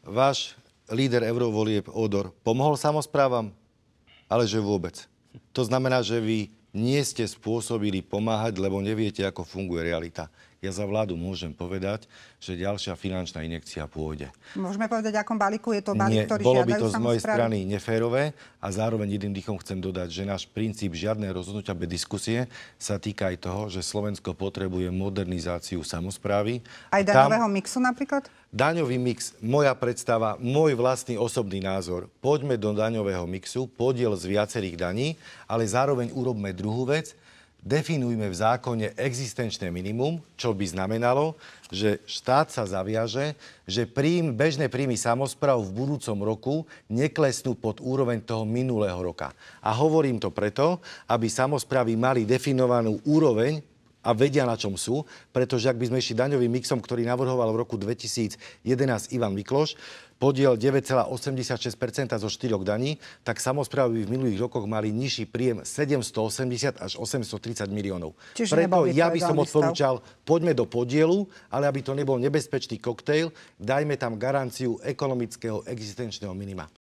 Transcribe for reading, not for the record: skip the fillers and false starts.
váš líder eurovolieb Ódor pomohol samosprávam? Ale že vôbec. To znamená, že vy nie ste spôsobili pomáhať, lebo neviete, ako funguje realita. Ja za vládu môžem povedať, že ďalšia finančná injekcia pôjde. Môžeme povedať, akom balíku je to balík, ktorý bolo by žiadajú to z mojej samosprávy? strany neférové a zároveň jedným dýchom chcem dodať, že náš princíp žiadne rozhodnutia bez diskusie sa týka aj toho, že Slovensko potrebuje modernizáciu samosprávy. Aj daňového mixu napríklad? Daňový mix, moja predstava, môj vlastný osobný názor. Poďme do daňového mixu, podiel z viacerých daní, ale zároveň urobme druhú vec. Definujme v zákone existenčné minimum, čo by znamenalo, že štát sa zaviaže, že bežné príjmy samospráv v budúcom roku neklesnú pod úroveň toho minulého roka. A hovorím to preto, aby samosprávy mali definovanú úroveň a vedia, na čom sú, pretože ak by sme išli daňovým mixom, ktorý navrhoval v roku 2011 Ivan Mikloš, podiel 9,86% zo 4 daní, tak samosprávy v minulých rokoch mali nižší príjem 780 až 830 miliónov. Čiže preto ja by som odporúčal, poďme do podielu, ale aby to nebol nebezpečný koktejl, dajme tam garanciu ekonomického existenčného minima.